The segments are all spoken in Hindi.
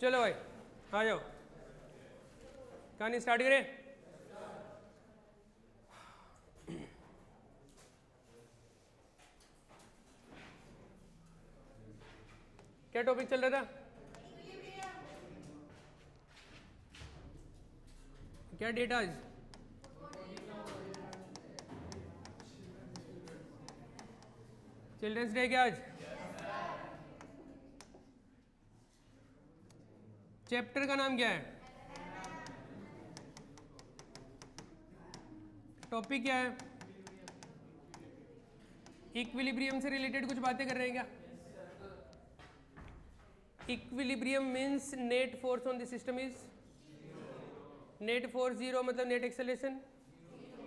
चलो भाई आ जाओ, कहानी स्टार्ट करें। क्या टॉपिक चल रहा था? क्या डेट आज? चिल्ड्रंस डे क्या आज? चैप्टर का नाम क्या है? टॉपिक क्या है? इक्विलिब्रियम से रिलेटेड कुछ बातें कर रहे हैं क्या? Equilibrium means net force on the system is net force zero, मतलब नेट एक्सेलरेशन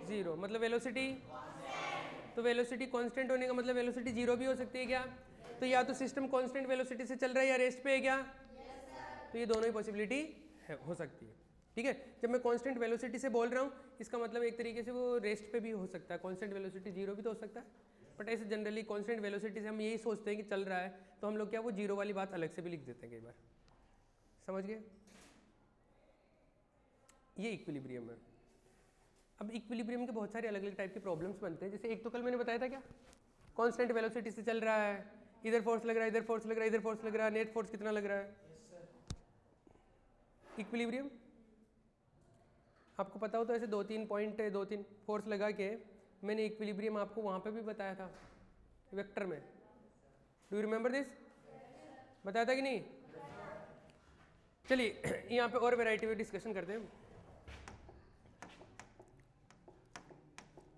जीरो, मतलब वेलोसिटी। तो वेलोसिटी कांस्टेंट होने का मतलब वेलोसिटी जीरो भी हो सकती है क्या? तो या तो सिस्टम कांस्टेंट वेलोसिटी से चल रहा है या रेस्ट पे है क्या? तो ये दोनों ही पॉसिबिलिटी हो सकती है। ठीक है, जब मैं कांस्टेंट वेलोसिटी से बोल रहा हूँ इसका मतलब एक तरीके से वो रेस्ट पे भी हो सकता है, कांस्टेंट वेलोसिटी जीरो भी तो हो सकता है, बट ऐसे जनरली कांस्टेंट वेलोसिटी से हम यही सोचते हैं कि चल रहा है, तो हम लोग क्या वो जीरो वाली बात अलग से भी लिख देते हैं कई बार। समझ गए? ये इक्विलिब्रियम है। अब इक्विलिब्रियम के बहुत सारे अलग अलग टाइप के प्रॉब्लम्स बनते हैं। जैसे एक तो कल मैंने बताया था क्या, कांस्टेंट वेलोसिटी से चल रहा है, इधर फोर्स लग रहा है, इधर फोर्स लग रहा है, इधर फोर्स लग रहा है, नेट फोर्स कितना लग रहा है? इक्विलिब्रियम आपको पता हो तो ऐसे दो तीन पॉइंट, दो तीन फोर्स लगा के मैंने इक्विलिब्रियम आपको वहाँ पे भी बताया था वेक्टर में। Do you remember this? बताया था कि नहीं? चलिए यहाँ पे और वैरायटी में डिस्कशन करते हैं।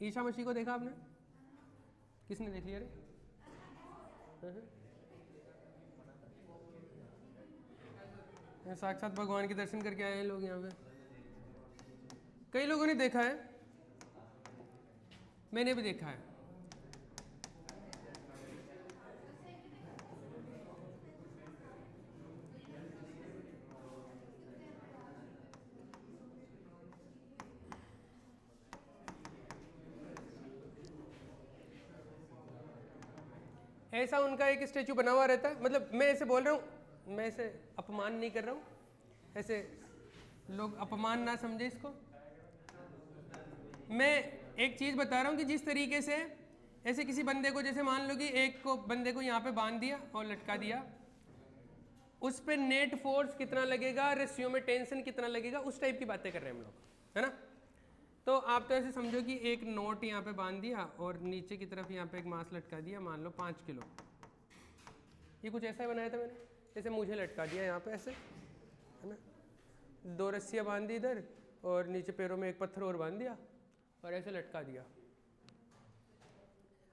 ईशा मसीह को देखा आपने? किसने देख लिया रे? साक्षात भगवान के दर्शन करके आए हैं लोग यहाँ पे। कई लोगों ने देखा है, मैंने भी देखा है। ऐसा उनका एक स्टेचू बना हुआ रहता है, मतलब मैं ऐसे बोल रहा हूँ, मैं ऐसे अपमान नहीं कर रहा हूँ, ऐसे लोग अपमान ना समझे इसको। मैं एक चीज़ बता रहा हूँ कि जिस तरीके से ऐसे किसी बंदे को, जैसे मान लो कि एक को बंदे को यहाँ पे बांध दिया और लटका दिया, उस पर नेट फोर्स कितना लगेगा, रेशियो में टेंशन कितना लगेगा, उस टाइप की बातें कर रहे हैं हम लोग, है ना। तो आप तो ऐसे समझो कि एक नोट यहाँ पे बांध दिया और नीचे की तरफ यहाँ पे एक मास लटका दिया, मान लो 5 किलो। ये कुछ ऐसा ही बनाया था मैंने, जैसे मुझे लटका दिया यहाँ पे ऐसे, है ना, 2 रस्सियाँ बांध दी इधर और नीचे पैरों में एक पत्थर और बांध दिया और ऐसे लटका दिया।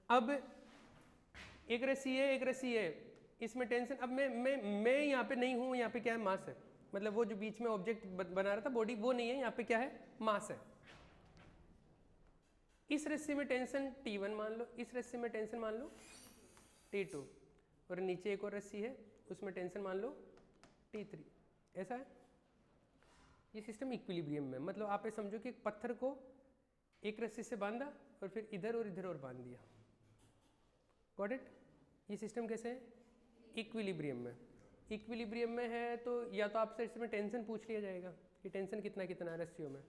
अब एक रस्सी है, एक रस्सी है, इसमें टेंशन, अब मैं यहाँ पे नहीं हूँ, यहाँ पे क्या है, मास है, मतलब वो जो बीच में ऑब्जेक्ट बना रहा था बॉडी, वो नहीं है, यहाँ पे क्या है, मास है। इस रस्सी में टेंशन T1 मान लो, इस रस्सी में टेंशन मान लो T2, और नीचे एक और रस्सी है उसमें टेंशन मान लो T3। ऐसा है ये सिस्टम इक्विलिब्रियम में। मतलब आप ये समझो कि एक पत्थर को एक रस्सी से बांधा और फिर इधर और बांध दिया। Got it? ये सिस्टम कैसे है? इक्विलिब्रियम में। इक्विलिब्रियम में है तो या तो आपसे इसमें टेंशन पूछ लिया जाएगा कि टेंशन कितना कितना है रस्सियों में।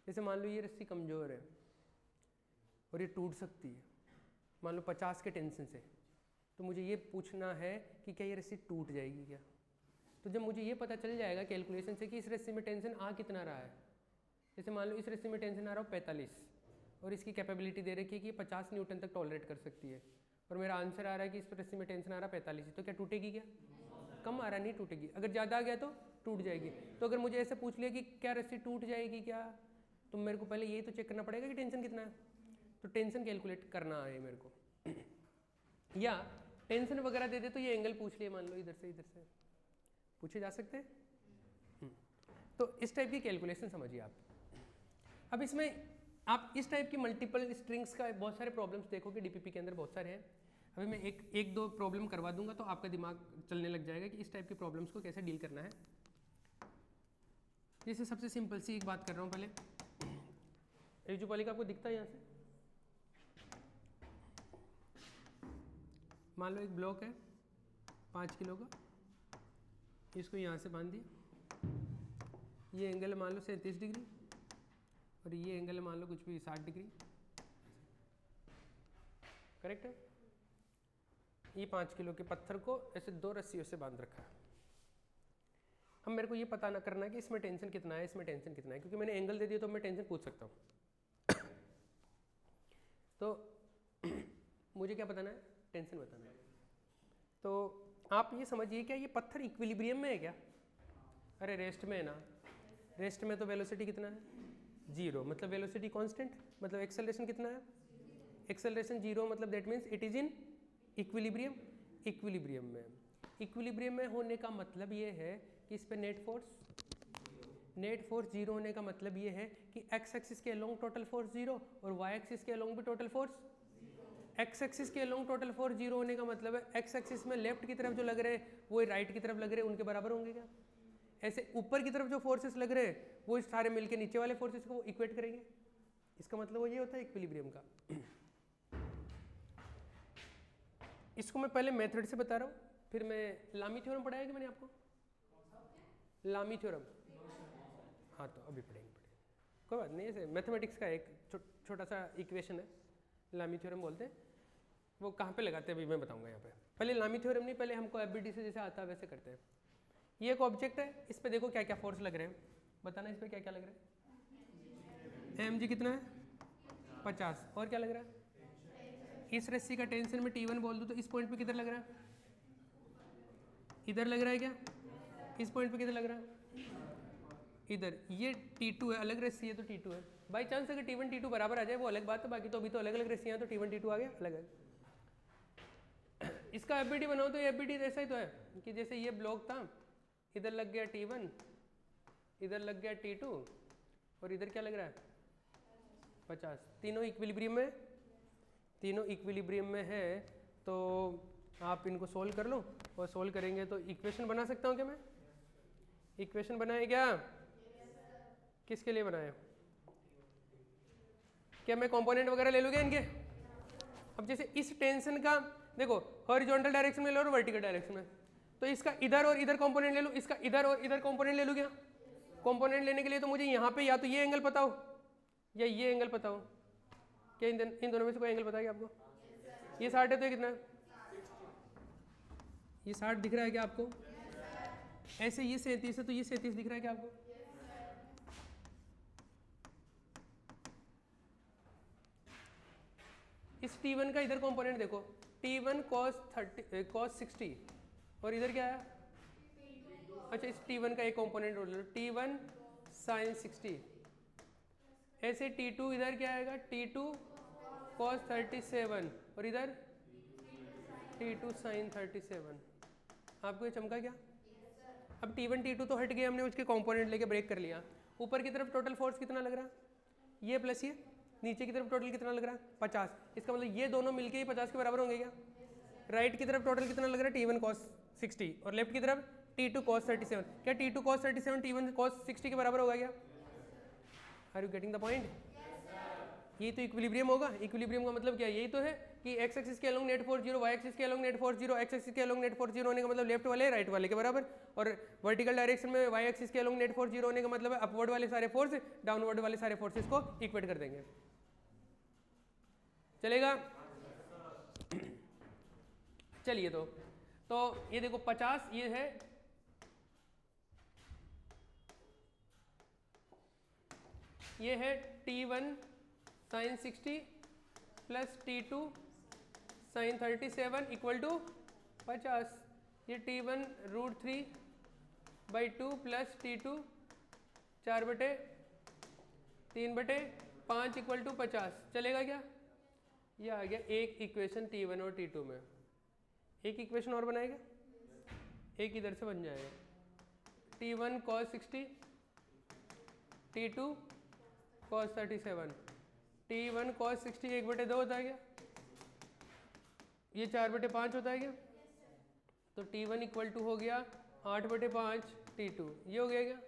जैसे मान लो ये रस्सी कमज़ोर है और ये टूट सकती है, मान लो 50 के टेंशन से, तो मुझे ये पूछना है कि क्या ये रस्सी टूट जाएगी क्या। तो जब मुझे ये पता चल जाएगा कैलकुलेशन से कि इस रस्सी में टेंशन आ कितना रहा है, जैसे मान लो इस रस्सी में टेंशन आ रहा हो 45 और इसकी कैपेबिलिटी दे रखी है कि ये 50 न्यूटन तक टॉलरेट कर सकती है, और मेरा आंसर आ रहा है कि इस रस्सी में टेंशन आ रहा है 45, तो क्या टूटेगी? क्या कम आ रहा है, नहीं टूटेगी। अगर ज़्यादा आ गया तो टूट जाएगी। तो अगर मुझे ऐसे पूछ लिया कि क्या रस्सी टूट जाएगी क्या, तो मेरे को पहले यही तो चेक करना पड़ेगा कि टेंशन कितना है, तो टेंशन कैलकुलेट करना है मेरे को। या टेंशन वगैरह दे दे तो ये एंगल पूछ लिए, मान लो इधर से पूछे जा सकते हैं। तो इस टाइप की कैलकुलेशन समझिए आप। अब इसमें आप इस टाइप की मल्टीपल स्ट्रिंग्स का बहुत सारे प्रॉब्लम्स देखोगे डीपीपी के अंदर, बहुत सारे हैं। अभी मैं एक दो प्रॉब्लम करवा दूंगा तो आपका दिमाग चलने लग जाएगा कि इस टाइप की प्रॉब्लम्स को कैसे डील करना है। जैसे सबसे सिंपल सी एक बात कर रहा हूँ पहले, एजुपाली का आपको दिखता है यहाँ से, मान लो एक ब्लॉक है 5 किलो का, इसको यहाँ से बांध दिया, ये एंगल मान लो 37 डिग्री और ये एंगल मान लो कुछ भी 60 डिग्री, करेक्ट है। ये 5 किलो के पत्थर को ऐसे 2 रस्सियों से बांध रखा है। अब मेरे को ये पता ना करना है कि इसमें टेंशन कितना है, इसमें टेंशन कितना है, क्योंकि मैंने एंगल दे दिया तो मैं टेंशन पूछ सकता हूँ। तो मुझे क्या बताना है, टेंशन बताना है। तो आप ये समझिए क्या ये पत्थर इक्विलिब्रियम में है क्या? अरे रेस्ट में है ना, रेस्ट में तो वेलोसिटी कितना है, 0, मतलब वेलोसिटी कांस्टेंट, मतलब एक्सेलरेशन कितना है, एक्सेलरेशन 0, मतलब that means it is in equilibrium. Equilibrium में होने का मतलब ये है कि इस पे नेट फोर्स 0 होने का मतलब ये है कि एक्स एक्सिस के अलोंग टोटल फोर्स 0 और वाई एक्सिस के अलोंग भी टोटल फोर्स, एक्स एक्सिस के अलोंग टोटल फोर्स 0 होने का मतलब है एक्स एक्सिस में लेफ्ट की तरफ जो लग रहे हैं वो राइट की तरफ लग रहे हैं, उनके बराबर होंगे क्या? ऐसे ऊपर की तरफ जो फोर्सेस लग रहे हैं वो इस सारे मिलके नीचे वाले फोर्सेस को इक्वेट करेंगे। इसका मतलब वो ये होता है इक्विलिब्रियम का। इसको मैं पहले मेथड से बता रहा हूँ, फिर मैं लामी थ्योरम पढ़ाया कि मैंने आपको, लामी थ्योरम, हाँ तो अभी पढ़ेंगे कोई बात नहीं। ऐसे मैथमेटिक्स का एक छोटा सा इक्वेशन है, लामी थ्योरम बोलते हैं, वो कहाँ पे लगाते हैं अभी मैं बताऊंगा। यहाँ पे पहले लामी थ्योरम नहीं, पहले हमको एफबीडी से जैसे आता है वैसे करते हैं। ये एक ऑब्जेक्ट है, इस पे देखो क्या क्या फोर्स लग रहे हैं, बताना इस पे क्या क्या लग रहा है। mg कितना है 50, और क्या लग रहा है, इस रस्सी का टेंशन में T1 बोल दूं तो इस पॉइंट पे किधर लग रहा है, इधर लग रहा है क्या, इस पॉइंट पे किधर लग रहा है, इधर। ये T2 है, अलग रस्सी है तो T2 है। बाई चांस अगर T1 T2 बराबर आ जाए वो अलग बात है, बाकी तो अभी तो अलग अलग रस्सियाँ तो T1 T2 आ गया अलग अलग। इसका एफबीडी बनाओ तो एफबीडी ऐसा ही तो है कि जैसे ये ब्लॉक था, इधर लग गया T1, इधर लग गया T2 और इधर क्या लग रहा है 50। तीनों इक्विलिब्रियम में, तीनों इक्विलिब्रियम में है। तो आप इनको सोल्व कर लो, और सोल्व करेंगे तो इक्वेशन बना सकता हूँ क्या मैं, इक्वेशन बनाए क्या, किसके लिए बनाए, क्या मैं कंपोनेंट वगैरह ले लूँगा इनके। अब जैसे इस टेंशन का देखो हॉरिजॉन्टल डायरेक्शन में लो और वर्टिकल डायरेक्शन में, तो इसका इधर और इधर कंपोनेंट ले लो, इसका इधर और इधर कंपोनेंट ले लूँ क्या। कंपोनेंट लेने के लिए तो मुझे यहाँ पे या तो ये एंगल पता हो या ये एंगल पता हो। क्या इन दोनों में से कोई एंगल पता है क्या आपको? ये 60 है तो ये कितना है, ये 60 दिख रहा है क्या आपको? ऐसे ये 37 है तो ये 37 दिख रहा है क्या आपको? इस T1 का इधर कंपोनेंट देखो, T1 cos 60 और इधर क्या है, अच्छा इस T1 का एक कंपोनेंट ले लो T1 sin 60। ऐसे T2 इधर क्या आएगा, T2 cos 37 और इधर T2 sin 37। आपको ये चमका क्या? अब T1 T2 तो हट गए, हमने उसके कंपोनेंट लेके ब्रेक कर लिया। ऊपर की तरफ टोटल फोर्स कितना लग रहा है, ये प्लस ये, नीचे की तरफ टोटल कितना लग रहा है 50। इसका मतलब ये दोनों मिलके ही 50 के बराबर होंगे क्या। राइट की तरफ टोटल कितना लग रहा है T1 cos 60 और लेफ्ट की तरफ T2 cos 37। क्या T2 cos 37 T1 cos 60 के बराबर होगा क्या? Are you getting the point? ये तो इक्विलिब्रियम होगा। इक्विलिब्रियम का मतलब क्या है, यही तो है कि एक्स एक्सिस के along net force 0, Y axis के along net force 0, X axis के अलोंग नेट फोर्स 0 होने का मतलब लेफ्ट वाले राइट वाले के बराबर, और वर्टिकल डायरेक्शन में वाई एक्सिस के अलोंग नेट फोर्स 0 होने का मतलब है अपवर्ड वाले सारे फोर्स डाउनवर्ड वाले सारे फोर्सेस को इक्वेट कर देंगे। चलेगा? चलिए तो ये देखो 50 ये है, ये है T1 sin 60 plus T2 sin 37 equal to 50। ये T1 √3/2 plus T2 4/3/5 equal to 50। चलेगा क्या? ये आ गया एक इक्वेशन T1 और T2 में। एक इक्वेशन और बनाएगा, एक इधर से बन जाएगा T1 cos 60 T2 cos 37। T1 cos 60 1/2 होता है क्या, ये 4/5 होता है क्या, तो T1 इक्वल टू हो गया 8/5 T2। ये हो गया क्या,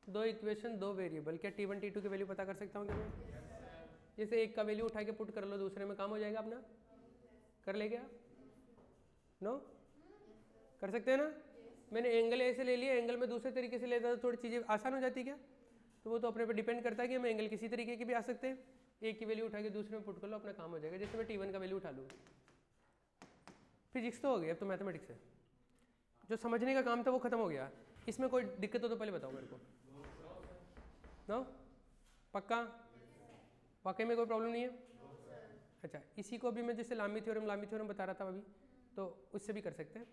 दो इक्वेशन दो वेरिएबल। क्या T1 T2 की वैल्यू पता कर सकता हूँ क्या मैं? जैसे एक का वैल्यू उठा के पुट कर लो, दूसरे में काम हो जाएगा अपना। कर ले क्या? नो कर सकते हैं ना? मैंने एंगल ए से ले लिया, एंगल में दूसरे तरीके से लेता तो थोड़ी चीज़ें आसान हो जाती क्या? तो वो तो अपने पर डिपेंड करता है कि हम एंगल किसी तरीके के भी आ सकते हैं, एक की वैल्यू उठा के दूसरे में पुट कर लो, अपना काम हो जाएगा। जैसे मैं T1 का वैल्यू उठा लूँ, फिजिक्स तो हो गया, अब तो मैथमेटिक्स है। जो समझने का काम था वो खत्म हो गया। इसमें कोई दिक्कत हो तो पहले बताओ मेरे को। नो पक्का? वाकई में कोई प्रॉब्लम नहीं है? अच्छा, इसी को भी मैं जैसे लामी थ्योरम बता रहा था अभी, तो उससे भी कर सकते हैं।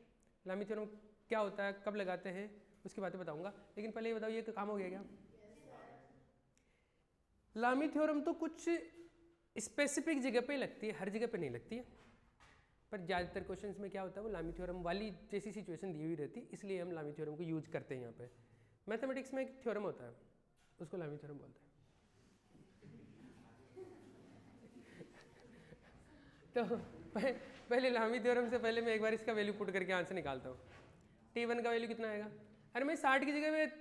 लामी थ्योरम क्या होता है, कब लगाते हैं, उसकी बातें बताऊंगा, लेकिन पहले ये बताओ ये काम हो गया क्या? लामी थ्योरम तो कुछ स्पेसिफिक जगह पे लगती है, हर जगह पे नहीं लगती है, पर ज़्यादातर क्वेश्चंस में क्या होता है वो लामी थ्योरम वाली जैसी सिचुएशन दी हुई रहती है, इसलिए हम लामी थ्योरम को यूज करते हैं यहाँ पे। मैथमेटिक्स में एक थ्योरम होता है, उसको लामी थ्योरम बोलते हैं। तो पहले लामी थ्योरम से पहले मैं एक बार इसका वैल्यू पुट करके आंसर निकालता हूँ। T1 का वैल्यू कितना आएगा? अरे मैं 60 की जगह में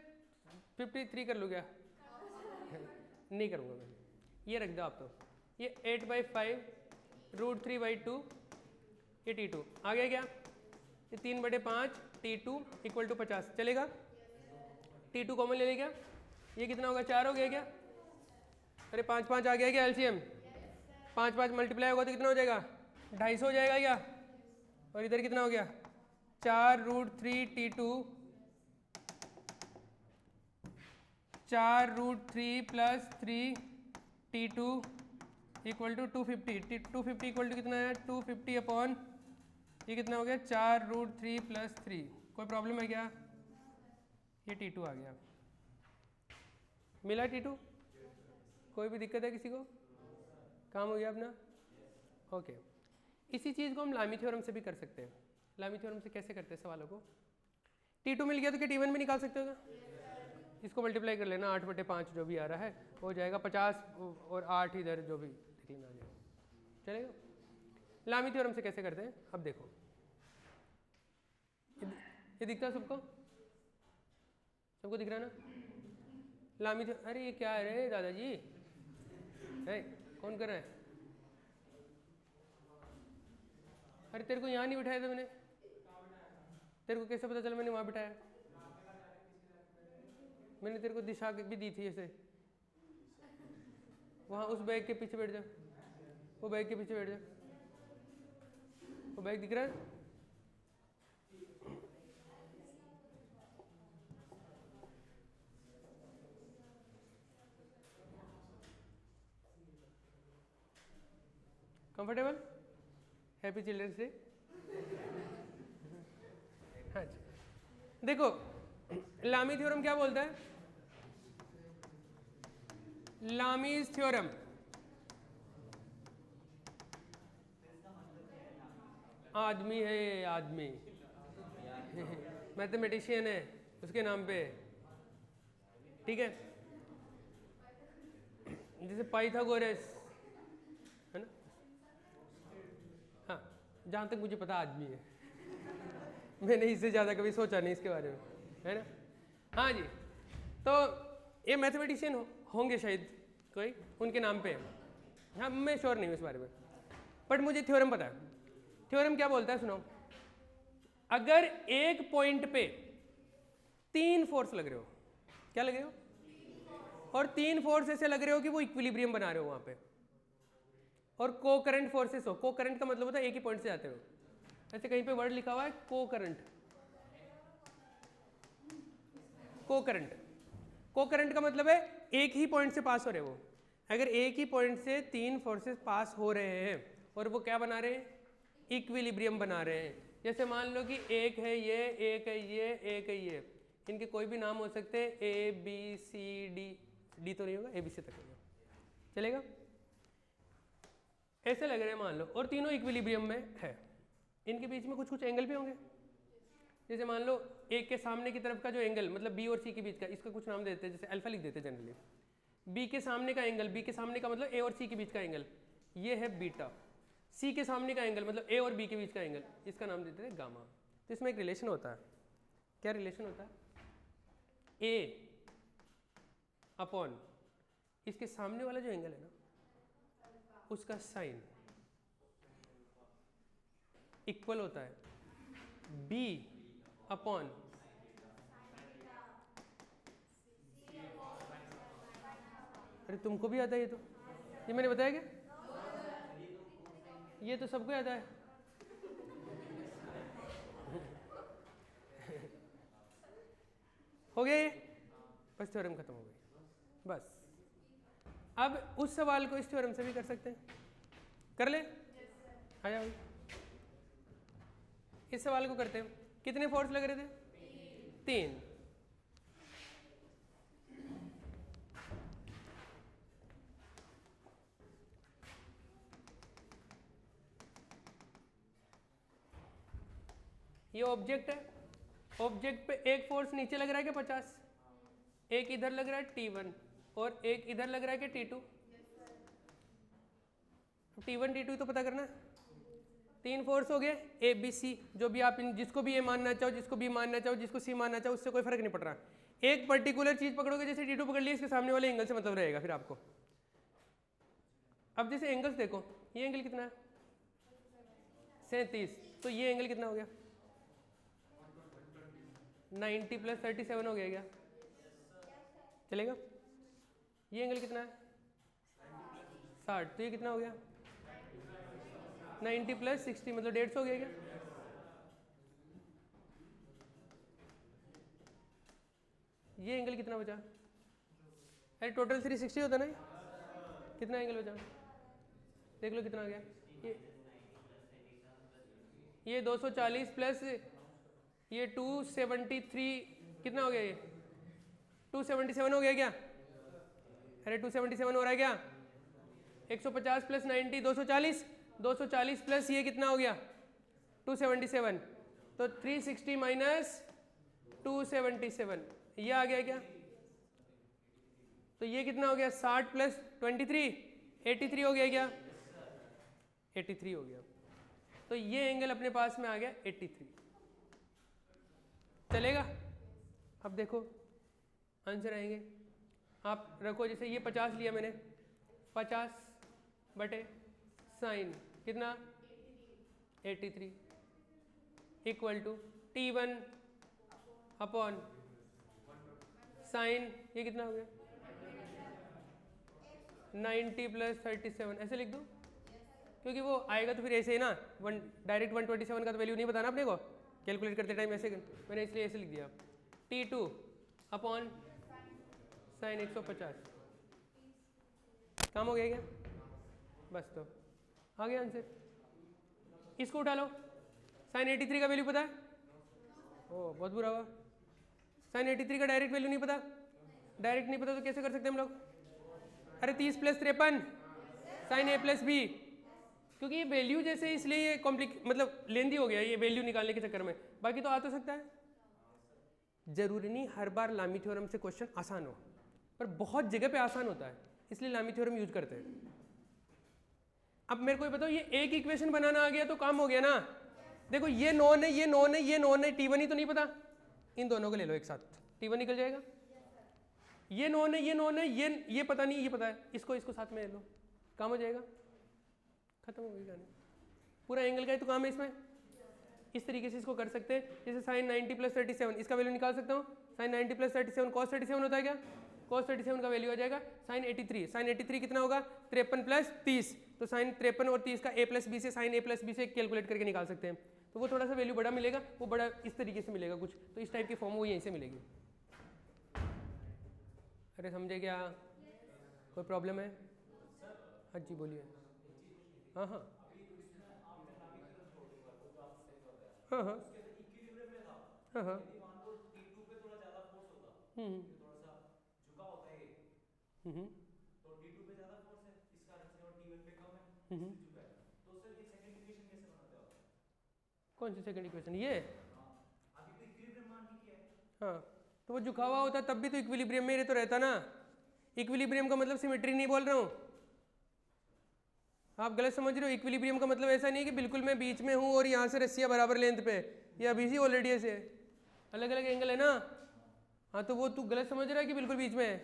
53 कर लूँ क्या? नहीं करूँगा मैं, ये रख दो आप। तो ये 8/5√3/2 ये T2 आ गया क्या? ये 3/5 T2 इक्वल टू 50 चलेगा? T2 कॉमन ले लेगा, ये कितना होगा? 4 हो गया क्या? अरे 5 आ गया क्या LCM? 5 मल्टीप्लाई होगा तो कितना हो जाएगा? 250 हो जाएगा क्या? और इधर कितना हो गया? 4√3 T2 4√3 + 3 T2 equal to 250। 250 equal to कितना है? 250 अपॉन ये कितना हो गया? 4√3 + 3। कोई प्रॉब्लम है क्या? ये T2 आ गया, मिला T2? कोई भी दिक्कत है किसी को? काम हो गया अपना? ओके। इसी चीज़ को हम लामी थ्योरम से भी कर सकते हैं। लामी थ्योरम से कैसे करते हैं सवालों को? T2 मिल गया तो क्या T1 भी निकाल सकते हो? इसको मल्टीप्लाई कर लेना, 8/5 जो भी आ रहा है हो जाएगा 50 और 8 इधर जो भी लिख लेना आ जाएगा, चलेगा? लामी थ्योरम से कैसे करते हैं अब देखो, ये दिखता है सबको? सबको दिख रहा है ना? लामी थ्योरम, अरे ये क्या है रे दादाजी, कौन कर रहा है? अरे तेरे को यहाँ नहीं बिठाया था मैंने, तेरे को कैसे पता चला मैंने वहाँ बिठाया? मैंने तेरे को दिशा भी दी थी ऐसे, वहाँ उस बैग के पीछे बैठ जा, वो बैग के पीछे बैठ जा, वो बैग दिख रहा है? कंफर्टेबल? Happy children's day. हाँ जी, देखो लामी थ्योरम क्या बोलता है? लामीज थ्योरम आदमी है, आदमी मैथमेटिशियन है उसके नाम पे, ठीक है? जैसे पाइथागोरस है ना, हाँ जहाँ तक मुझे पता आदमी है मैंने इससे ज़्यादा कभी सोचा नहीं इसके बारे में, है ना? हाँ जी, तो ये मैथमेटिशियन होंगे शायद कोई, उनके नाम पे है। हाँ मैं श्योर नहीं हूँ इस बारे में, बट मुझे थ्योरम पता है। थ्योरम क्या बोलता है सुनो, अगर एक पॉइंट पे 3 फोर्स लग रहे हो, क्या लग रहे हो? और 3 फोर्स ऐसे लग रहे हो कि वो इक्विलिब्रियम बना रहे हो वहां पे, और को करंट फोर्सेस हो। को करंट का मतलब होता है एक ही पॉइंट से जाते हो, ऐसे कहीं पे वर्ड लिखा हुआ है को करंट। को करंट, को करंट का मतलब है एक ही पॉइंट से पास हो रहे हो। अगर एक ही पॉइंट से 3 फोर्सेस पास हो रहे हैं और वो क्या बना रहे हैं? इक्विलिब्रियम बना रहे हैं। जैसे मान लो कि एक है ये, एक है ये, एक है ये, इनके कोई भी नाम हो सकते हैं, A B C D, D तो नहीं होगा, ए बी सी तक होगा, चलेगा? ऐसे लग रहे हैं मान लो, और तीनों इक्विलिब्रियम में है। इनके बीच में कुछ कुछ एंगल भी होंगे। जैसे मान लो एक के सामने की तरफ का जो एंगल, मतलब बी और सी के बीच का, इसका कुछ नाम देते हैं, जैसे अल्फा लिख देते हैं जनरली। बी के सामने का एंगल, बी के सामने का मतलब ए और सी के बीच का एंगल, ये है बीटा। सी के सामने का एंगल मतलब ए और बी के बीच का एंगल, इसका नाम देते हैं गामा। तो इसमें एक रिलेशन होता है। क्या रिलेशन होता है? ए अपॉन इसके सामने वाला जो एंगल है ना, उसका साइन इक्वल होता है बी अपॉन अरे तुमको भी आता है ये मैंने बताया क्या? ये तो सबको आता है। हो गया ये, बस थ्योरम खत्म हो गई बस। अब उस सवाल को इस थ्योरम से भी कर सकते हैं, कर ले। आ जाओ, इस सवाल को करते हैं। कितने फोर्स लग रहे थे? 3। ये ऑब्जेक्ट है, ऑब्जेक्ट पे एक फोर्स नीचे लग रहा है कि 50, एक इधर लग रहा है T1 और एक इधर लग रहा है कि T2। T1 T2 तो पता करना है। 3 फोर्स हो गए ए बी सी, जो भी आप जिसको भी ए मानना चाहो, जिसको बी मानना चाहो, जिसको सी मानना चाहो, उससे कोई फर्क नहीं पड़ रहा। एक पर्टिकुलर चीज पकड़ोगे, जैसे T2 पकड़ लिया, इसके सामने वाले एंगल से मतलब रहेगा फिर आपको। अब जैसे एंगल्स देखो, ये एंगल कितना है? 37। तो ये एंगल कितना हो गया? 90 + 37 हो गया क्या? चलेगा? ये एंगल कितना है? 60। तो ये कितना हो गया? 90 + 60 मतलब 150 हो गया क्या? ये एंगल कितना बचा? अरे टोटल 360 होता ना, कितना एंगल बचा? देख लो कितना आ गया। ये 240 प्लस ये 273 कितना हो गया? ये 277 हो गया क्या? अरे 277 हो रहा है क्या? 150 + 90 240, 240 प्लस ये कितना हो गया? 277। तो 360 माइनस 277 ये आ गया क्या? तो ये कितना हो गया? 60 + 23 83 हो गया क्या? 83 हो गया। तो ये एंगल अपने पास में आ गया 83। चलेगा? अब देखो आंसर आएंगे। आप रखो, जैसे ये 50 लिया मैंने, 50 / साइन कितना? 83 equal to T1 upon sine ये कितना हो गया? 90 + 37। ऐसे लिख दूँ? क्योंकि वो आएगा तो फिर ऐसे ही ना, डायरेक्ट 127 का तो वैल्यू नहीं बताना अपने को कैलकुलेट करते टाइम, ऐसे मैंने इसलिए ऐसे लिख दिया। T2 upon sine 150। काम हो गया क्या? बस तो आ गया आंसर। इसको उठा लो। साइन 83 का वैल्यू पता है? ओ बहुत बुरा हुआ। साइन 83 का डायरेक्ट वैल्यू नहीं पता? डायरेक्ट नहीं पता तो कैसे कर सकते हम लोग? अरे 30 + 53 साइन A + B, क्योंकि ये वैल्यू जैसे इसलिए ये मतलब लेंदी हो गया ये वैल्यू निकालने के चक्कर में। बाकी तो आ तो सकता है। जरूरी नहीं हर बार लामी थ्योरम से क्वेश्चन आसान हो, पर बहुत जगह पे आसान होता है, इसलिए लामी थ्योरम यूज करते हैं। अब मेरे को बताओ, ये एक इक्वेशन बनाना आ गया तो काम हो गया ना। देखो ये नॉन है, ये नॉन है, ये नॉन है, T1 ही तो नहीं पता, इन दोनों को ले लो एक साथ, T1 निकल जाएगा। ये नॉन है, ये नॉन है, ये पता नहीं, ये पता है, इसको साथ में ले लो, काम हो जाएगा, खत्म हो गई कहानी। पूरा एंगल का ही तो काम है इसमें। इस तरीके से इसको कर सकते हैं। जैसे साइन 90 + 37 इसका वैल्यू निकाल सकता हूँ। साइन 90 + 37 cos 37 होता है क्या? cos 37 का वैल्यू आ जाएगा साइन 83। साइन 83 कितना होगा? 53 + 30। तो साइन 53 और 30 का A + B से, साइन A + B से कैलकुलेट करके निकाल सकते हैं। तो वो थोड़ा सा वैल्यू बड़ा मिलेगा, वो बड़ा इस तरीके से मिलेगा कुछ, तो इस टाइप की फॉर्म वो यहीं से मिलेगी। अरे समझे क्या? कोई प्रॉब्लम है? हाँ जी बोलिए। हाँ हाँ हाँ हाँ हाँ हाँ तो T2 पे ज्यादा फोर्स है इस कारण से और T1 पे कम है इसलिए झुकाएगा। तो सर ये सेकंड इक्वेशन कैसे बनाते हो आप? कौन सी सेकंड इक्वेशन? ये अभी तो इक्विलिब्रियम मान के किया है। हाँ तो वो झुका हुआ होता तब भी तो इक्विलिब्रियम में तो रहता ना। इक्विलिब्रियम का मतलब सिमेट्री नहीं बोल रहा हूँ, आप गलत समझ रहे हो। इक्विलिब्रियम का मतलब ऐसा नहीं है कि बिल्कुल मैं बीच में हूँ और यहाँ से रस्सियाँ बराबर लेंथ पे, ये अभी से ऑलरेडी ऐसे अलग अलग एंगल है ना। हाँ तो वो तू गलत समझ रहा है कि बिल्कुल बीच में है,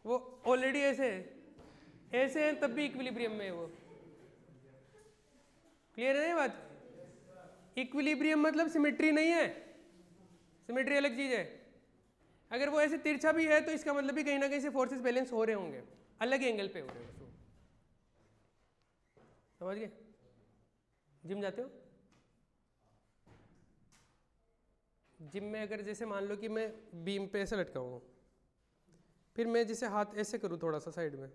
वो ऑलरेडी ऐसे हैं तब भी इक्विलिब्रियम में है वो। क्लियर है ना बात? इक्विलिब्रियम मतलब सिमेट्री नहीं है, सिमेट्री अलग चीज है। अगर वो ऐसे तिरछा भी है तो इसका मतलब भी कहीं ना कहीं से फोर्सेस बैलेंस हो रहे होंगे, अलग एंगल पे हो रहे होंगे। समझ गए? जिम जाते हो? जिम में अगर जैसे मान लो कि मैं बीम पे ऐसे लटका हूँ, फिर मैं जैसे हाथ ऐसे करूँ थोड़ा सा साइड में,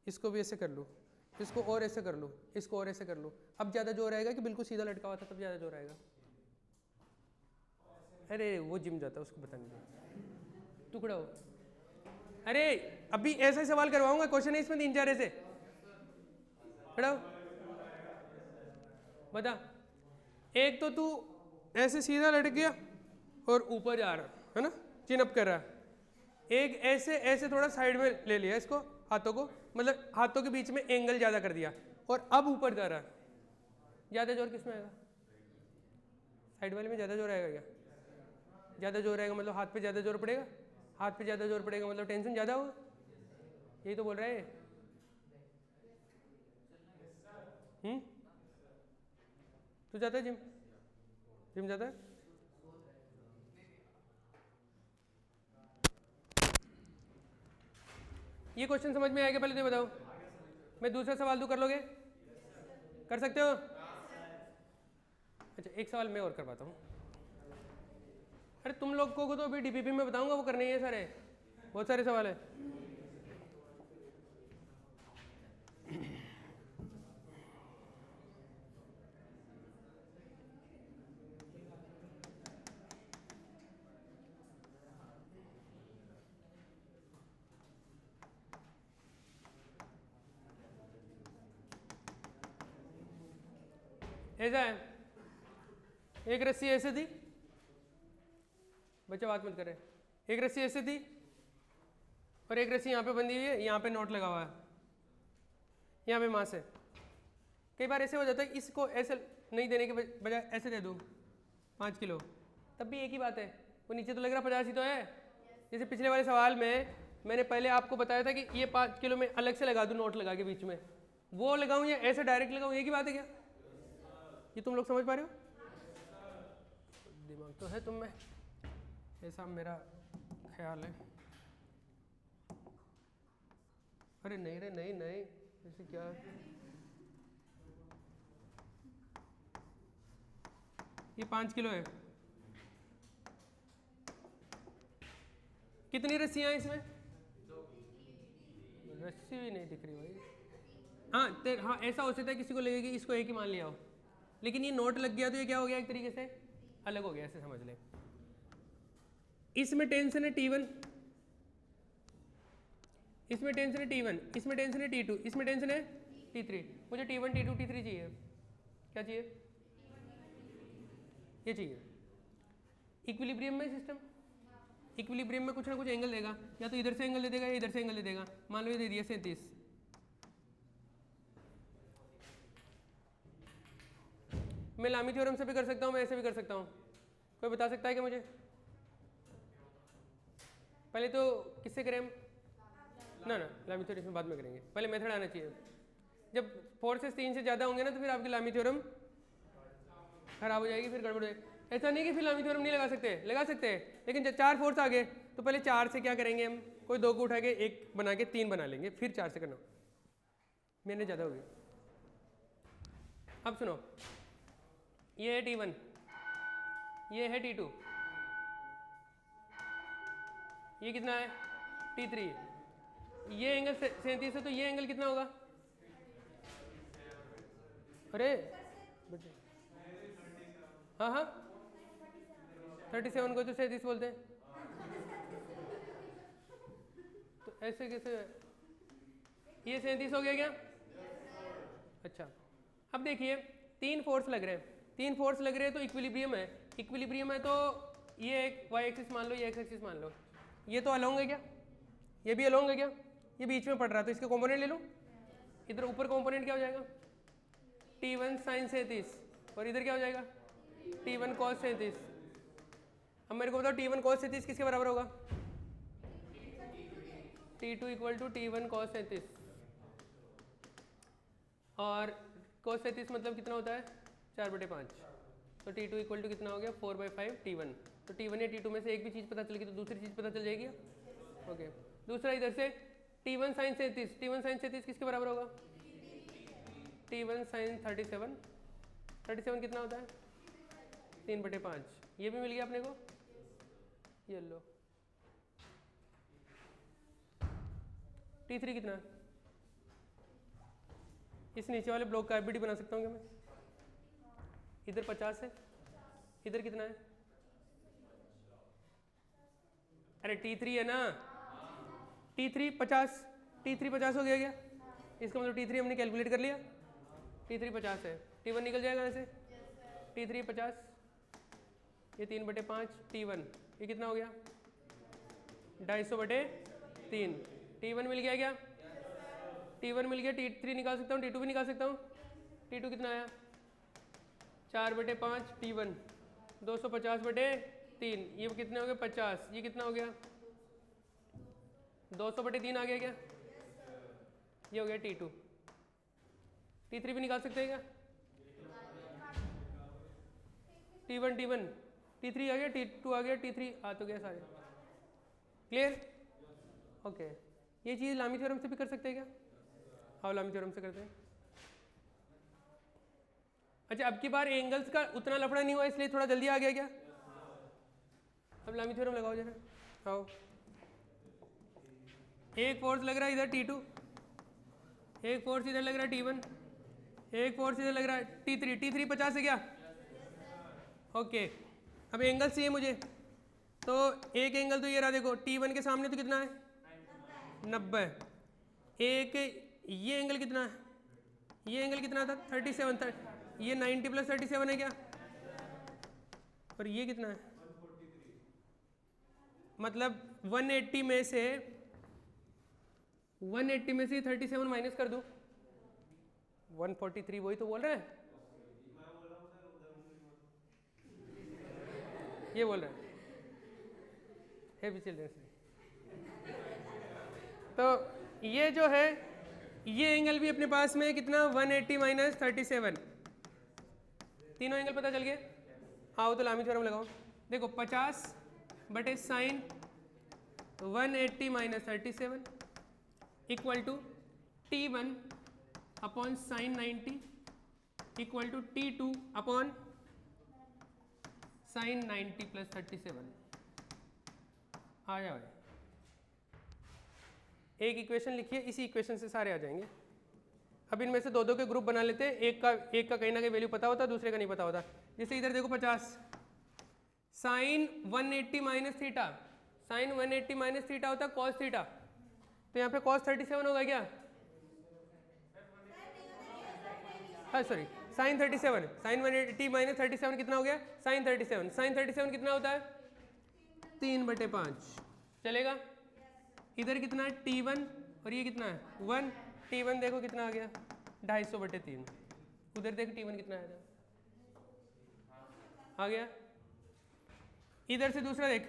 इसको भी ऐसे कर लूँ, इसको और ऐसे कर लूँ, इसको और ऐसे कर लूँ, अब ज़्यादा जोर आएगा कि बिल्कुल सीधा लटका हुआ था तब ज़्यादा जोर आएगा? अरे वो जिम जाता है, उसको बता नहीं दे, टुकड़ा हो। अरे अभी ऐसा ही सवाल करवाऊंगा, क्वेश्चन है इसमें 3-4 ऐसे। खड़ा हो, बता। एक तो तू ऐसे सीधा लटक गया और ऊपर जा रहा है ना, चिन अप कर रहा है। एक ऐसे ऐसे थोड़ा साइड में ले लिया इसको, हाथों को, मतलब हाथों के बीच में एंगल ज़्यादा कर दिया और अब ऊपर जा रहा है। ज़्यादा जोर किस में आएगा? साइड वाले में ज़्यादा जोर आएगा क्या? ज़्यादा जोर आएगा मतलब हाथ पे ज़्यादा जोर पड़ेगा, हाथ पे ज़्यादा जोर पड़ेगा मतलब टेंशन ज़्यादा होगा, यही तो बोल रहा है। तू जाता है जिम? जिम जाता है? ये क्वेश्चन समझ में आएगा? पहले तो बताओ, मैं दूसरा सवाल तू कर लोगे? कर सकते हो? अच्छा एक सवाल मैं और करवाता हूँ। अरे तुम लोग को तो अभी डीपीपी में बताऊंगा, वो करने ही है सारे, बहुत सारे सवाल है। ऐसा है, एक रस्सी ऐसे थी, बच्चा बात मत करे, एक रस्सी ऐसे थी और एक रस्सी यहाँ पे बंधी हुई है, यहाँ पे नोट लगा हुआ है, यहाँ पे मास है। कई बार ऐसे हो जाता है, इसको ऐसे नहीं देने के बजाय ऐसे दे दूँ 5 किलो, तब भी एक ही बात है, वो नीचे तो लग रहा 50 ही तो है। जैसे पिछले वाले सवाल में मैंने पहले आपको बताया था कि ये 5 किलो में अलग से लगा दूँ नोट लगा के बीच में, वो लगाऊँ या ऐसे डायरेक्ट लगाऊँ, एक ही बात है क्या? ये तुम लोग समझ पा रहे हो? दिमाग तो है तुम में, ऐसा मेरा ख्याल है। अरे नहीं रे नहीं नहीं, ऐसे क्या? ये 5 किलो है, कितनी रस्सियां हैं इसमें? रस्सी भी नहीं दिख रही भाई। हाँ ऐसा हो सकता है किसी को लगेगी इसको एक ही मान लिया हो, लेकिन ये नोट लग गया तो ये क्या हो गया, एक तरीके से अलग हो गया, ऐसे समझ ले। इसमें टेंशन है T1, इसमें टेंशन है T1, इसमें टेंशन है T2, इसमें टेंशन है T3। मुझे T1 T2 T3 चाहिए। क्या चाहिए? ये चाहिए। इक्विलिब्रियम में सिस्टम, इक्विलिब्रियम में कुछ ना कुछ एंगल देगा, या तो इधर से एंगल दे देगा या इधर से एंगल दे देगा। मान लो ये दे दिया 37, मैं लामी थ्योरम से भी कर सकता हूँ, मैं ऐसे भी कर सकता हूँ। कोई बता सकता है क्या मुझे? पहले तो किससे करें हम? ना लामी थ्योरम इसमें बाद में करेंगे, पहले मेथड आना चाहिए। जब फोर्सेस 3 से ज़्यादा होंगे ना तो फिर आपकी लामी थ्योरम खराब हो जाएगी, फिर गड़बड़ हो जाएगी। ऐसा नहीं कि फिर लामी थ्योरम नहीं लगा सकते, लगा सकते हैं, लेकिन जब 4 फोर्स आ गए तो पहले 4 से क्या करेंगे हम, कोई 2 को उठा के 1 बना के 3 बना लेंगे, फिर 4 से करना। मैंने ज़्यादा हो गया। अब सुनो, ये है T1, ये है T2, ये कितना है T3, ये एंगल 37 है तो ये एंगल कितना होगा? अरे हाँ 37 को तो 37 बोलते हैं, तो ऐसे कैसे? ये 37 हो गया क्या? अच्छा अब देखिए 3 फोर्स लग रहे हैं, 3 फोर्स लग रहे हैं तो इक्विलिब्रियम है, इक्विलिब्रियम है तो ये एक वाई एक्सिस मान लो, ये एक्स एक्सिस मान लो, ये तो अलोंग है क्या? ये भी अलोंग है क्या? ये बीच में पड़ रहा है तो इसके कंपोनेंट ले लो। इधर ऊपर कंपोनेंट क्या हो जाएगा? T1 साइन 37, और इधर क्या हो जाएगा? T1 cos 37। अब मेरे को बताओ T1 cos 37 किसके बराबर होगा? T2 equal to T1 cos 37, और cos 37 मतलब कितना होता है? 4/5, तो T2 इक्वल टू कितना हो गया? 4/5 T1। तो T1 या T2 में से एक भी चीज़ पता चल गई तो दूसरी चीज़ पता चल जाएगी। ओके, दूसरा इधर से T1 sin 37, T1 sin 37 किसके बराबर होगा? T1 sin 37, 37 कितना होता है? 3/5। ये भी मिल गया अपने को। ये लो T3 कितना है? इस नीचे वाले ब्लॉक का एफबीडी बना सकता हूँ क्या मैं? इधर 50 है, इधर कितना है? अरे T3 है ना, T3 50, T3 50 हो गया क्या? इसका मतलब T3 हमने कैलकुलेट कर लिया, T3 50 है। T1 निकल जाएगा यहाँ से, T3 50, ये 3/5, T1 ये कितना हो गया? 250/3। T1 मिल गया क्या? T1 मिल गया, T3 निकाल सकता हूँ, T2 भी निकाल सकता हूँ। T2 कितना आया? 4/5 T1, 250/3, ये कितने हो गए? 50, ये कितना हो गया? 200/3 आ गया क्या? ये हो गया T2। T3 भी निकाल सकते हैं क्या? T1 T3 आ गया, T2 आ गया, T3 आ तो गया सारे। क्लियर? ओके, ये चीज़ लामी थ्योरम से भी कर सकते हैं क्या? हाँ, लामी थ्योरम से करते हैं। अच्छा, अब की बार एंगल्स का उतना लफड़ा नहीं हुआ इसलिए थोड़ा जल्दी आ गया क्या? अब लामी थ्योरम लगाओ जरा। आओ, एक फोर्स लग रहा है इधर T2, एक फोर्स इधर लग रहा है T1, एक फोर्स इधर लग रहा है T3। T3 50 है क्या? ओके, अब एंगल चाहिए मुझे, तो एक एंगल तो ये रहा, देखो T1 के सामने तो कितना है? 90। एक ये एंगल कितना है? ये एंगल कितना था? 37। ये 90 + 37 है क्या? और ये कितना है? मतलब 180 में से 37 माइनस कर दो, 143। वही तो बोल रहा है, ये बोल रहा है चिल्ड्रंस। तो ये जो है, ये एंगल भी अपने पास में कितना? 180 - 37। तीनों एंगल पता चल गए। हाँ, वो तो लामी थ्योरम लगाओ। देखो 50/sin 180 - 37 equal to T1 upon sin 90 equal to T2 upon sin 90 + 37। आ जाओ, एक इक्वेशन लिखिए, इसी इक्वेशन से सारे आ जाएंगे। अब इनमें से दो दो के ग्रुप बना लेते हैं, एक का कहीं ना कहीं वैल्यू पता होता है, दूसरे का नहीं पता होता। जैसे इधर देखो 50 sin 180 - थीटा, sin 180 - थीटा होता है cos थीटा, तो यहाँ पे cos 37 होगा क्या? हाँ सॉरी, sin 37, sin 180 - 37 कितना हो गया? sin 37। sin 37 कितना होता है? 3/5। चलेगा? इधर कितना है? T1, और ये कितना है? 1। T1 देखो कितना आ गया? 250/3। उधर देखो T1 कितना आया था? आ गया। इधर से दूसरा देख,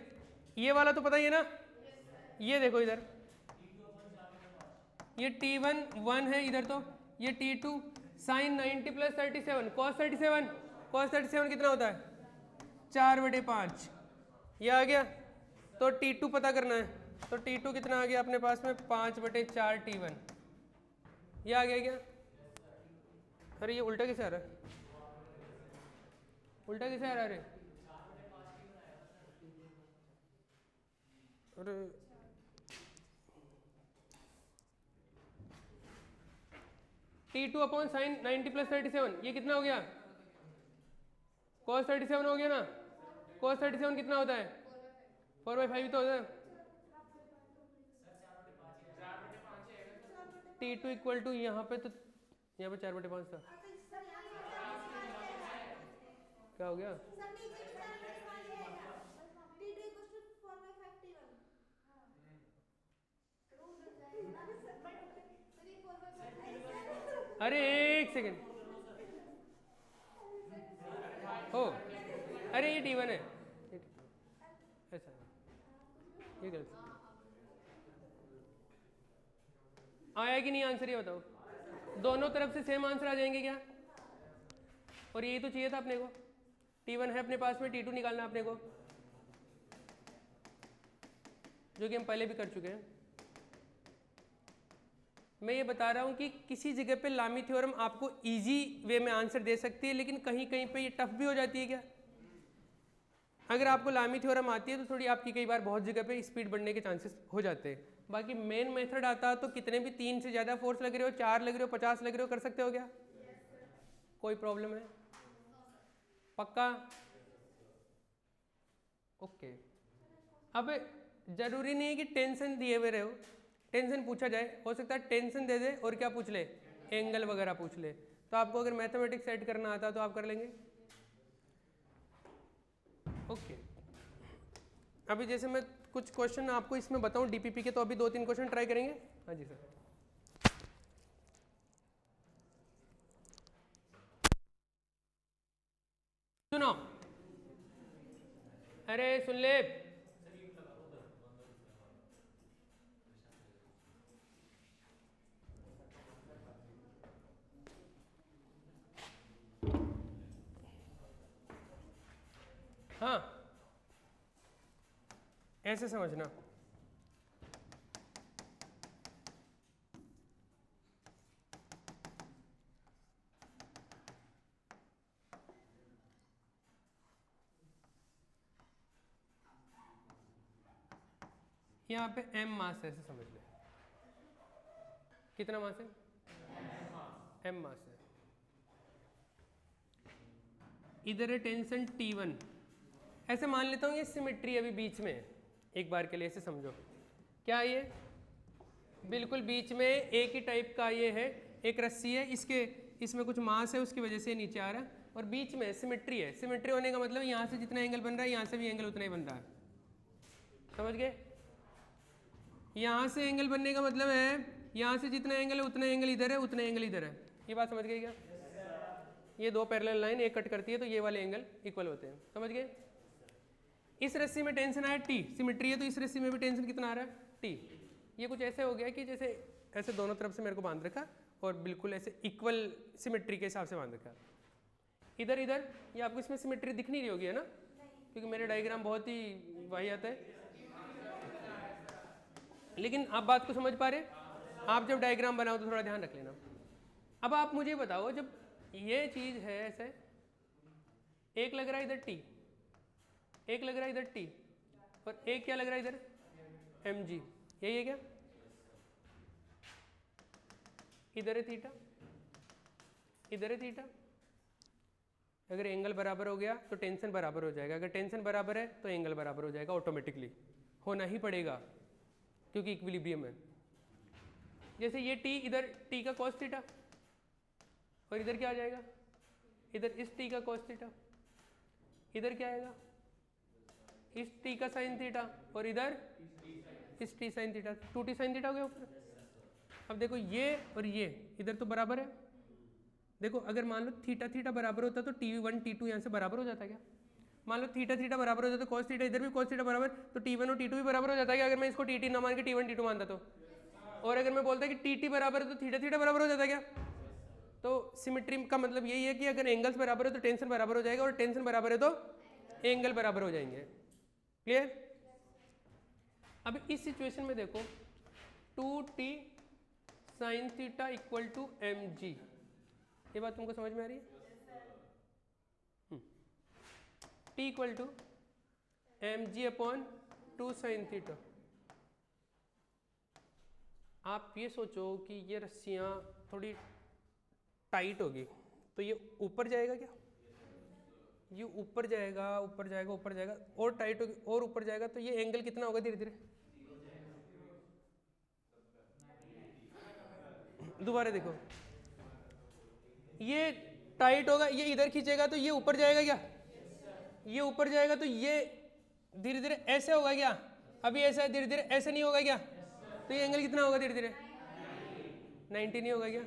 ये वाला तो पता ही है ना, ये देखो इधर, ये T1 1 है इधर, तो ये T2 sin 90 + 37 cos 37, cos 37 कितना होता है? 4/5। ये आ गया। तो T2 पता करना है, तो T2 कितना आ गया अपने पास में? 5/4 T1। ये आ गया क्या? अरे ये उल्टा कैसे आ रहा है? उल्टा कैसे आ रहा है? अरे T2 अपॉन sin 90 + 37, ये कितना हो गया? cos 37 हो गया ना। cos 37 कितना होता है? 4/5 ही तो होता है। T2 इक्वल टू यहाँ पे, तो यहाँ पे 4/5 था, क्या हो गया? अरे एक सेकेंड, हो, अरे ये T1 है, ऐसा ये गलत आया कि नहीं? आंसर ये बताओ, दोनों तरफ से सेम आंसर आ जाएंगे क्या? और यही तो चाहिए था अपने को। T1 है अपने पास में, T2 निकालना अपने को। जो कि हम पहले भी कर चुके हैं। मैं ये बता रहा हूँ कि किसी जगह पे लामी थ्योरम आपको इजी वे में आंसर दे सकती है, लेकिन कहीं कहीं पे ये टफ भी हो जाती है क्या? अगर आपको लामी थ्योरम आती है तो थोड़ी आपकी कई बार बहुत जगह पे स्पीड बढ़ने के चांसेस हो जाते हैं। बाकी मेन मेथड आता तो कितने भी 3 से ज़्यादा फोर्स लग रहे हो, 4 लग रहे हो, 50 लग रहे हो, कर सकते हो क्या? कोई प्रॉब्लम है? पक्का? ओके। अब जरूरी नहीं है कि टेंशन दिए हुए रहे हो, टेंशन पूछा जाए, हो सकता है टेंशन दे दे और क्या पूछ ले, एंगल वगैरह पूछ ले। तो आपको अगर मैथमेटिक्स सेट करना आता तो आप कर लेंगे। ओके। अभी जैसे मैं कुछ क्वेश्चन आपको इसमें बताऊं डीपीपी के, तो अभी 2-3 क्वेश्चन ट्राई करेंगे। हाँ जी सर। सुनो, अरे सुन ले, हाँ ऐसे समझना, यहाँ पे m मास है, ऐसे समझ ले। कितना मास है? m मास है। इधर है टेंशन T1। ऐसे मान लेता हूँ ये सिमेट्री अभी बीच में है, एक बार के लिए ऐसे समझो। क्या ये बिल्कुल बीच में एक ही टाइप का ये है, एक रस्सी है, इसमें कुछ मास है, उसकी वजह से नीचे आ रहा है, और बीच में सिमेट्री है। सिमेट्री होने का मतलब यहाँ से जितना एंगल बन रहा है यहाँ से भी एंगल उतना ही बन रहा है। समझ गए? यहाँ से एंगल बनने का मतलब है यहाँ से जितना एंगल है उतना एंगल इधर है, उतना एंगल इधर है। ये बात समझ गए क्या? ये दो पैरेलल लाइन एक कट करती है तो ये वाले एंगल इक्वल होते हैं। समझ गए? इस रस्सी में टेंशन आया T, सिमेट्री है तो इस रस्सी में भी टेंशन कितना आ रहा है? T। ये कुछ ऐसे हो गया कि जैसे ऐसे दोनों तरफ से मेरे को बांध रखा और बिल्कुल ऐसे इक्वल सिमेट्री के हिसाब से बांध रखा। इधर इधर ये आपको इसमें सिमेट्री दिख नहीं रही होगी, है ना, क्योंकि मेरे डायग्राम बहुत ही वाहियात है। लेकिन आप बात को समझ पा रहे? आप जब डायग्राम बनाओ तो थोड़ा ध्यान रख लेना। अब आप मुझे बताओ, जब ये चीज है ऐसे, एक लग रहा है इधर T, एक लग रहा है इधर T, और एक क्या लग रहा है इधर mg, यही है क्या? इधर है थीटा, इधर है थीटा। अगर एंगल बराबर हो गया तो टेंशन बराबर हो जाएगा, अगर टेंशन बराबर है तो एंगल बराबर हो जाएगा, ऑटोमेटिकली होना ही पड़ेगा क्योंकि इक्विलिब्रियम है। जैसे ये T, इधर T का cos थीटा, और इधर क्या आ जाएगा? इधर इस T का cos थीटा, इधर क्या आएगा? इस T का sin थीटा, और इधर इस T sin theta, 2T sin theta हो गया ऊपर। अब देखो ये और ये इधर तो बराबर है। देखो अगर मान लो थीटा थीटा बराबर होता तो T1 T2 यहाँ से बराबर हो जाता क्या? मान लो थीटा थीटा बराबर हो जाता तो cos थीटा इधर भी cos थीटा बराबर, तो T1 और T2 भी बराबर हो जाता है। अगर मैं इसको T ना मान के T1 T2 मानता तो, और अगर मैं बोलता कि TT बराबर है तो थीटा थीटा बराबर हो जाता क्या? तो सिमेट्री का मतलब यही है कि अगर एंगल्स बराबर है तो टेंशन बराबर हो जाएगा, और टेंशन बराबर है तो एंगल बराबर हो जाएंगे। क्लियर? अब इस सिचुएशन में देखो 2T sin theta equal to mg, ये बात तुमको समझ में आ रही है? T equal to mg upon 2 sin theta. आप ये सोचो कि ये रस्सियाँ थोड़ी टाइट होगी तो ये ऊपर जाएगा क्या? ये ऊपर जाएगा, ऊपर जाएगा, ऊपर जाएगा, और टाइट होगी और ऊपर जाएगा, तो ये एंगल कितना होगा धीरे धीरे? दोबारा देखो, ये टाइट होगा, ये इधर खींचेगा तो ये ऊपर जाएगा क्या? ये ऊपर जाएगा तो ये धीरे धीरे ऐसे होगा क्या? अभी ऐसा है, धीरे धीरे ऐसे नहीं होगा क्या? तो ये एंगल कितना होगा धीरे धीरे? 90 नहीं होगा क्या?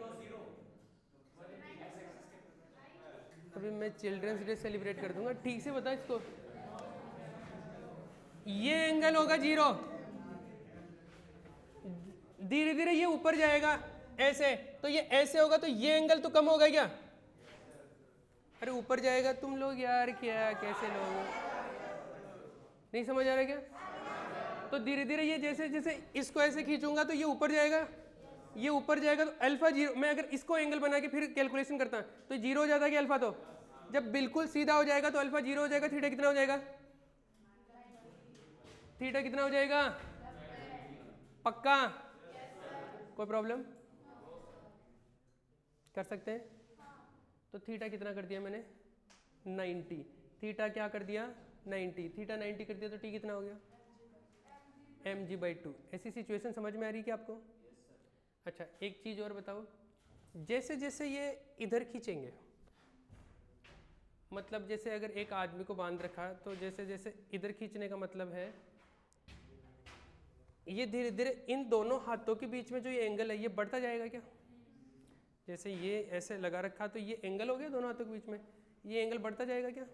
अभी मैं चिल्ड्रंस डे सेलिब्रेट कर दूंगा, ठीक से बता इसको। ये एंगल होगा 0, धीरे धीरे ये ऊपर जाएगा ऐसे, तो ये ऐसे होगा, तो ये एंगल तो कम होगा क्या? अरे ऊपर जाएगा, तुम लोग यार क्या कैसे लोग, नहीं समझ आ रहा क्या? तो धीरे धीरे ये जैसे जैसे इसको ऐसे खींचूंगा तो ये ऊपर जाएगा, ये ऊपर जाएगा, तो अल्फा जीरो, मैं अगर इसको एंगल बना के फिर कैलकुलेशन करता तो जीरो हो जाता है कि अल्फा, तो जब बिल्कुल सीधा हो जाएगा तो अल्फा जीरो हो जाएगा, थीटा कितना हो जाएगा, थीटा कितना हो जाएगा, पक्का, कोई प्रॉब्लम कर सकते हैं। तो थीटा कितना कर दिया मैंने 90, थीटा क्या कर दिया 90, थीटा 90 कर दिया तो टी कितना हो गया mg/2। ऐसी सिचुएशन समझ में आ रही है कि आपको? अच्छा एक चीज और बताओ, जैसे जैसे ये इधर खींचेंगे, मतलब जैसे अगर एक आदमी को बांध रखा तो जैसे जैसे इधर खींचने का मतलब है ये धीरे धीरे इन दोनों हाथों के बीच में जो ये एंगल है ये बढ़ता जाएगा क्या? जैसे ये ऐसे लगा रखा तो ये एंगल हो गया दोनों हाथों के बीच में, ये एंगल बढ़ता जाएगा क्या?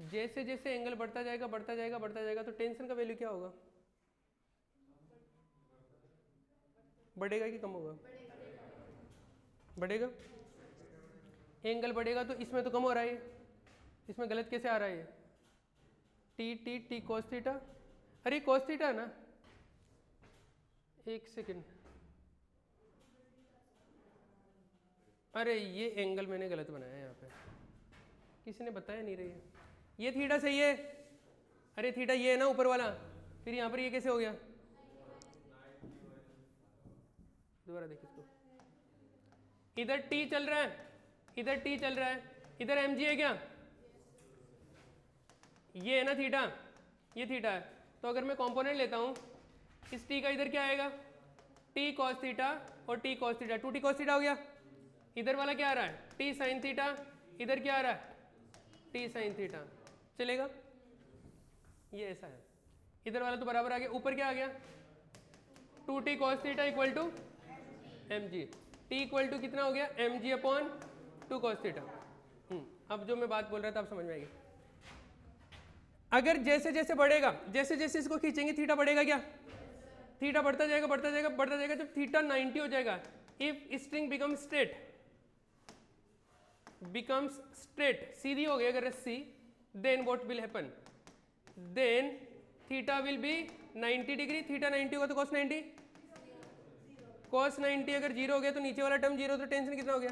जैसे जैसे एंगल बढ़ता जाएगा बढ़ता जाएगा बढ़ता जाएगा तो टेंशन का वैल्यू क्या होगा, बढ़ेगा कि कम होगा? बढ़ेगा। एंगल बढ़ेगा तो इसमें तो कम हो रहा है, इसमें गलत कैसे आ रहा है? T T T cos theta, अरे कॉस थीटा ना, एक सेकेंड, अरे ये एंगल मैंने गलत बनाया यहाँ पे, किसी ने बताया नहीं रही है, ये थीटा सही है, अरे थीटा ये है ना ऊपर वाला, फिर यहाँ पर ये कैसे हो गया? दोबारा देखिए इसको, इधर टी चल रहा है, इधर टी चल रहा है, इधर एम जी है क्या? ये है ना थीटा, ये थीटा है, तो अगर मैं कंपोनेंट लेता हूँ इस टी का, इधर क्या आएगा टी कॉस थीटा और T cos theta, 2t cos theta हो गया। इधर वाला क्या आ रहा है टी साइन थीटा, इधर क्या आ रहा है टी साइन थीटा, चलेगा? ये ऐसा है, इधर वाला तो बराबर आ गया, ऊपर क्या आ गया 2t cos theta equal to M G, T equal to कितना हो गया mg/2 cos थीटा। अब जो मैं बात बोल रहा था आप समझ में आएगी। अगर जैसे जैसे बढ़ेगा, जैसे जैसे इसको खींचेंगे थीटा बढ़ेगा क्या? थीटा बढ़ता जाएगा बढ़ता जाएगा बढ़ता जाएगा, जब थीटा 90 हो जाएगा, इफ स्ट्रिंग बिकम्स स्ट्रेट, सीधी हो गई अगर रस्सी, then what will happen, then theta will be 90 degree, theta 90 होगा तो cos 90, cos 90 अगर जीरो हो गया तो नीचे वाला टर्म जीरो, तो टेंशन कितना हो गया?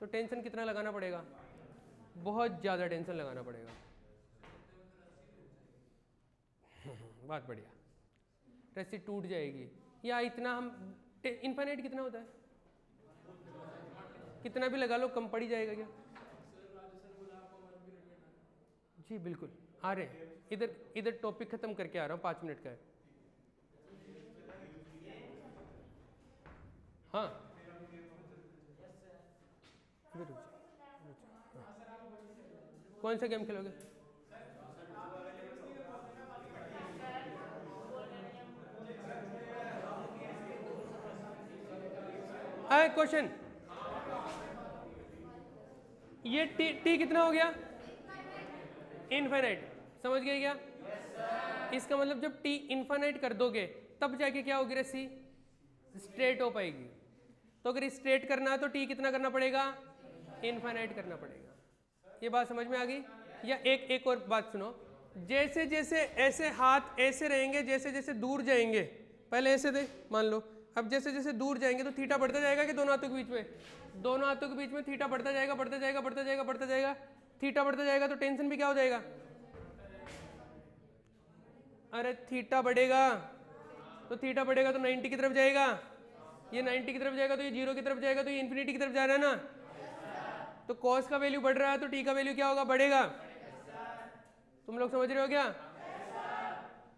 तो टेंशन कितना लगाना पड़ेगा? बहुत ज्यादा टेंशन लगाना पड़ेगा। बात बढ़िया, रस्सी टूट जाएगी या इतना हम इनफाइनाइट कितना होता है, कितना भी लगा लो कम पड़ ही जाएगा क्या? जी बिल्कुल आ रहे हैं, इधर इधर टॉपिक खत्म करके आ रहा हूँ, 5 मिनट का है। हाँ कौन सा गेम खेलोगे? क्वेश्चन, ये टी कितना हो गया? इनफाइनाइट, समझ गए क्या? इसका मतलब जब टी इनफाइनाइट कर दोगे तब जाके क्या होगी रस्सी स्ट्रेट हो पाएगी। तो अगर स्ट्रेट करना है तो टी कितना करना पड़ेगा? इनफाइनाइट करना पड़ेगा। ये बात समझ में आ गई? या एक और बात सुनो, जैसे जैसे ऐसे हाथ ऐसे रहेंगे, जैसे जैसे दूर जाएंगे, पहले ऐसे थे मान लो, अब जैसे जैसे दूर जाएंगे तो थीटा बढ़ता जाएगा कि दोनों हाथों के बीच में? दोनों हाथों के बीच में थीटा बढ़ता जाएगा बढ़ता जाएगा बढ़ता जाएगा बढ़ता जाएगा, थीटा बढ़ता जाएगा तो टेंशन भी क्या हो जाएगा? अरे थीटा बढ़ेगा तो थीटा बढ़ेगा तो 90 की तरफ जाएगा, ये 90 की तरफ जाएगा तो ये 0 की तरफ जाएगा, तो ये इन्फिनिटी की तरफ जा रहा है ना, तो कॉस का वैल्यू बढ़ रहा है तो टी का वैल्यू क्या होगा? बढ़ेगा। तुम लोग समझ रहे हो क्या?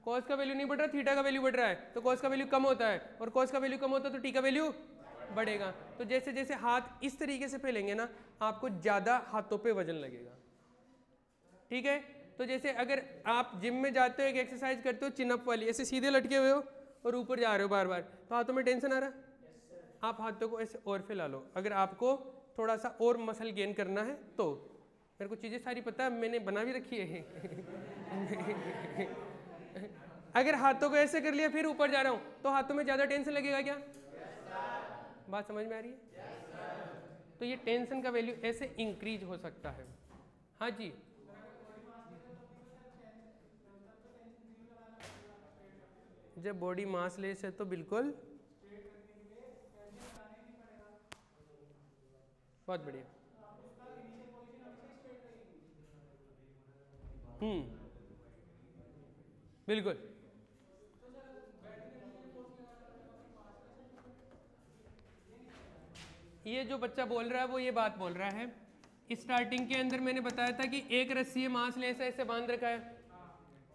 कॉस का वैल्यू नहीं बढ़ रहा, थीटा का वैल्यू बढ़ रहा है, तो कॉस का वैल्यू कम होता है, और कॉस का वैल्यू कम होता है तो टी का वैल्यू बढ़ेगा। तो जैसे जैसे हाथ इस तरीके से फैलेंगे ना, आपको ज्यादा हाथों पे वजन लगेगा, ठीक है? तो जैसे अगर आप जिम में जाते हो, एक एक्सरसाइज करते हो चिनअप वाली, ऐसे सीधे लटके हुए हो और ऊपर जा रहे हो बार बार, तो हाथों में टेंशन आ रहा है, आप हाथों को ऐसे और फैला लो। अगर आपको थोड़ा सा और मसल गेन करना है तो, मेरे को चीज़ें सारी पता है, मैंने बना भी रखी है। अगर हाथों को ऐसे कर लिया फिर ऊपर जा रहा हूँ तो हाथों में ज़्यादा टेंशन लगेगा क्या? बात समझ में आ रही है? तो ये टेंशन का वैल्यू ऐसे इंक्रीज हो सकता है। हाँ जी, जब बॉडी मास लेस है तो बिल्कुल, बहुत बढ़िया। बिल्कुल। ये जो बच्चा बोल रहा है वो ये बात बोल रहा है, स्टार्टिंग के अंदर मैंने बताया था कि एक रस्सी है मास लेस है, ऐसे बांध रखा है,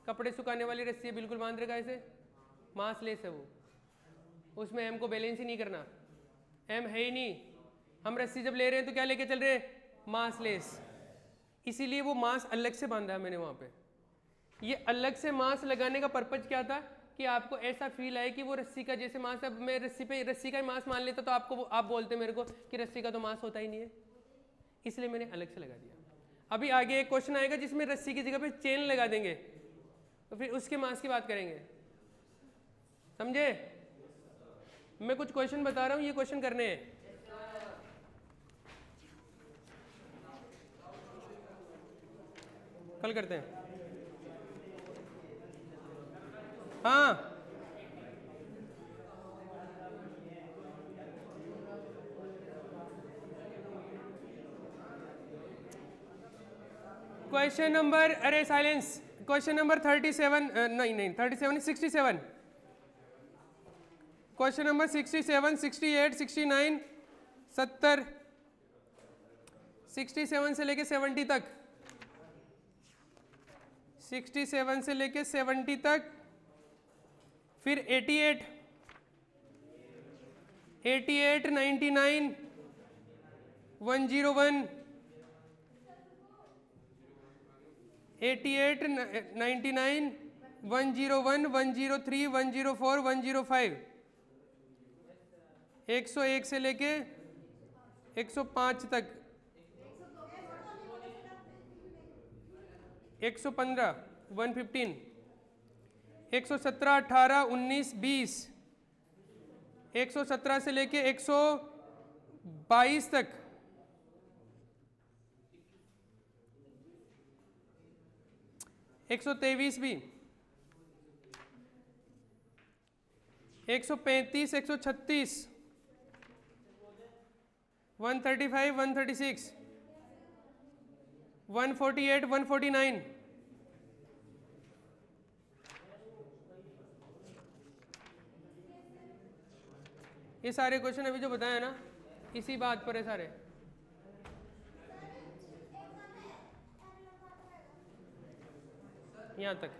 कपड़े सुखाने वाली रस्सी है, बिल्कुल बांध रखा है ऐसे, मास लेस है वो, उसमें एम को बैलेंस ही नहीं करना, एम है ही नहीं। हम रस्सी जब ले रहे हैं तो क्या लेके चल रहे हैं, मास लेस, इसीलिए वो मास अलग से बांधा है मैंने वहाँ पे। ये अलग से मास लगाने का पर्पज क्या था कि आपको ऐसा फील आए कि वो रस्सी का जैसे मास, अब मैं रस्सी का ही मास मान लेता तो आपको, आप बोलते मेरे को कि रस्सी का तो मास होता ही नहीं है, इसलिए मैंने अलग से लगा दिया। अभी आगे एक क्वेश्चन आएगा जिसमें रस्सी की जगह पे चेन लगा देंगे, तो फिर उसके मास की बात करेंगे, समझे? मैं कुछ क्वेश्चन बता रहा हूँ, ये क्वेश्चन करने हैं। कल करते हैं। हाँ, क्वेश्चन नंबर, अरे साइलेंस, क्वेश्चन नंबर 37, नहीं 37, 67, क्वेश्चन नंबर 67, 68, 69, 70, 67 से लेके 70 तक, 67 से लेके 70 तक, फिर 88, 99, 101, 88, 99, 101, 103, 104, 105, 101 से लेके 105 तक, 115, 115, 117, 18, 19, 20, 117 से लेके 122 तक, 123 भी, 135, 136, 135, 136, 148, 149, ये सारे क्वेश्चन अभी जो बताया ना, इसी बात पर है सारे। यहाँ तक